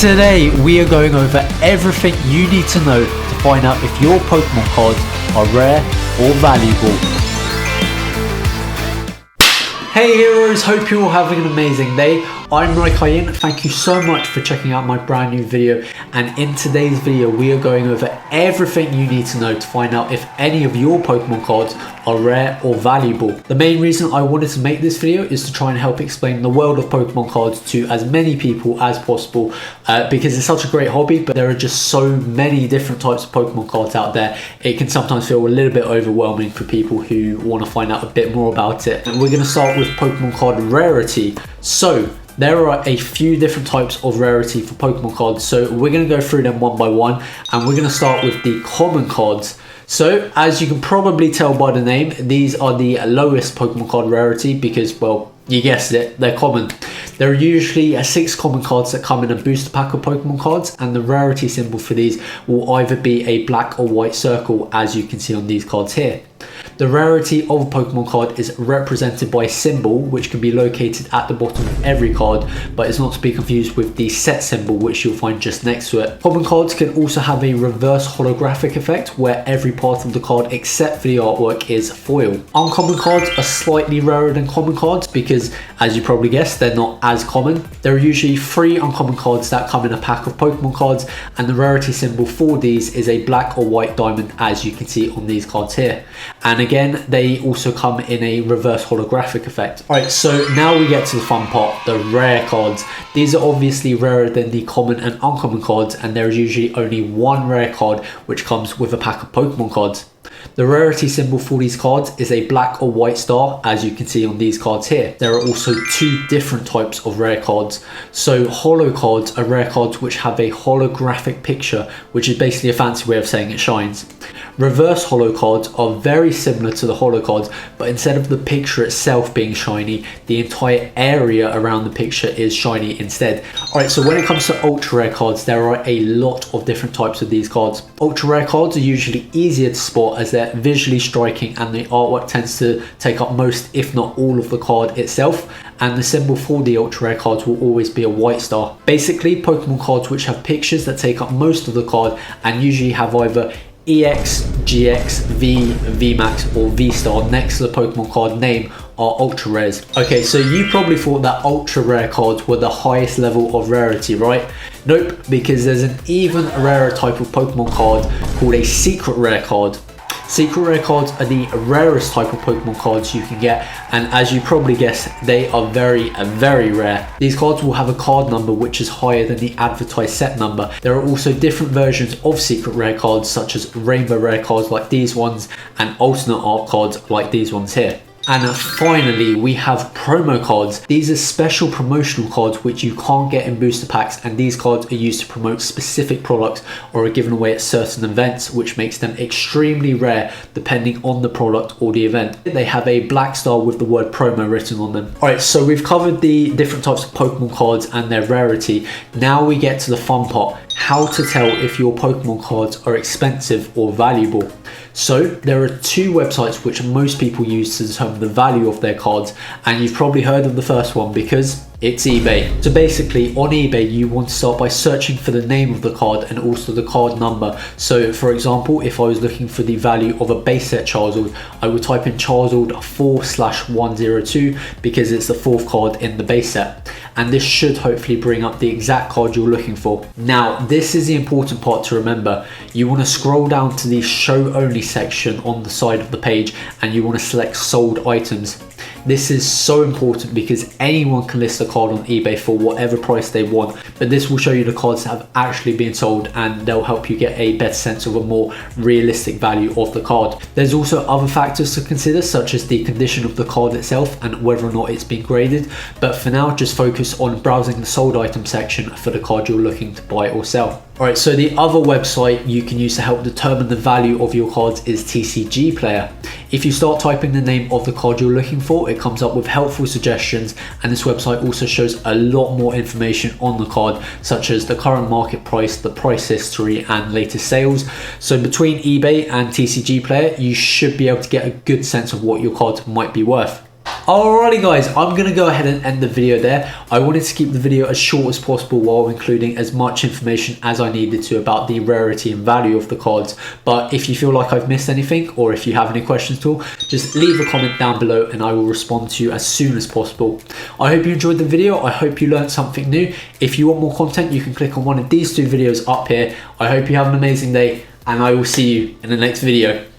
Today we are going over everything you need to know to find out if your Pokemon cards are rare or valuable. Hey heroes, hope you're all having an amazing day. I'm RyKaiYin. Thank you so much for checking out my brand new video, and in today's video we are going over everything you need to know to find out if any of your Pokemon cards are rare or valuable. The main reason I wanted to make this video is to try and help explain the world of Pokemon cards to as many people as possible, because it's such a great hobby, but there are just so many different types of Pokemon cards out there. It can sometimes feel a little bit overwhelming for people who want to find out a bit more about it. And we're going to start with Pokemon card rarity. So there are a few different types of rarity for Pokemon cards, so we're going to go through them one by one, and we're going to start with the common cards. So as you can probably tell by the name, these are the lowest Pokemon card rarity because, well, you guessed it, they're common. There are usually 6 common cards that come in a booster pack of Pokemon cards, and the rarity symbol for these will either be a black or white circle, as you can see on these cards here. The rarity of a Pokemon card is represented by a symbol which can be located at the bottom of every card, but it's not to be confused with the set symbol which you'll find just next to it. Common cards can also have a reverse holographic effect where every part of the card except for the artwork is foil. Uncommon cards are slightly rarer than common cards because, as you probably guessed, they're not as common. There are usually 3 uncommon cards that come in a pack of Pokemon cards, and the rarity symbol for these is a black or white diamond, as you can see on these cards here. And again, they also come in a reverse holographic effect. Alright, so now we get to the fun part, the rare cards. These are obviously rarer than the common and uncommon cards, and there is usually only one rare card which comes with a pack of Pokemon cards. The rarity symbol for these cards is a black or white star, as you can see on these cards here. There are also 2 different types of rare cards. So holo cards are rare cards which have a holographic picture, which is basically a fancy way of saying it shines. Reverse holo cards are very similar to the holo cards, but instead of the picture itself being shiny, the entire area around the picture is shiny instead. Alright, so when it comes to ultra rare cards, there are a lot of different types of these cards. Ultra rare cards are usually easier to spot as they're visually striking, and the artwork tends to take up most, if not all, of the card itself, and the symbol for the ultra rare cards will always be a white star. Basically, Pokemon cards which have pictures that take up most of the card and usually have either EX, GX, V, VMAX or V-Star next to the Pokemon card name are ultra rares. Okay, so you probably thought that ultra rare cards were the highest level of rarity, right? Nope, because there's an even rarer type of Pokemon card called a secret rare card. Secret rare cards are the rarest type of Pokemon cards you can get, and as you probably guessed, they are very rare. These cards will have a card number which is higher than the advertised set number. There are also different versions of secret rare cards, such as rainbow rare cards like these ones and alternate art cards like these ones here. And finally, we have promo cards. These are special promotional cards which you can't get in booster packs, and these cards are used to promote specific products or are given away at certain events, which makes them extremely rare depending on the product or the event. They have a black star with the word promo written on them. Alright, so we've covered the different types of Pokemon cards and their rarity. Now we get to the fun part, how to tell if your Pokemon cards are expensive or valuable. So there are 2 websites which most people use to determine the value of their cards, and you've probably heard of the first one because it's eBay. So basically on eBay you want to start by searching for the name of the card and also the card number. So for example, if I was looking for the value of a base set Charizard, I would type in Charizard 4/102 because it's the 4th card in the base set, and this should hopefully bring up the exact card you're looking for. Now this is the important part to remember. You want to scroll down to the show only section on the side of the page, and you want to select sold items. This is so important because anyone can list a card on eBay for whatever price they want, but this will show you the cards that have actually been sold, and they'll help you get a better sense of a more realistic value of the card. There's also other factors to consider, such as the condition of the card itself and whether or not it's been graded, but for now just focus on browsing the sold item section for the card you're looking to buy or sell. Alright, so the other website you can use to help determine the value of your cards is TCG Player. If you start typing the name of the card you're looking for, it comes up with helpful suggestions, and this website also shows a lot more information on the card, such as the current market price, the price history and latest sales. So between eBay and TCG Player, you should be able to get a good sense of what your card might be worth. Alrighty guys, I'm going to go ahead and end the video there. I wanted to keep the video as short as possible while including as much information as I needed to about the rarity and value of the cards. But if you feel like I've missed anything, or if you have any questions at all, just leave a comment down below and I will respond to you as soon as possible. I hope you enjoyed the video. I hope you learned something new. If you want more content, you can click on one of these two videos up here. I hope you have an amazing day and I will see you in the next video.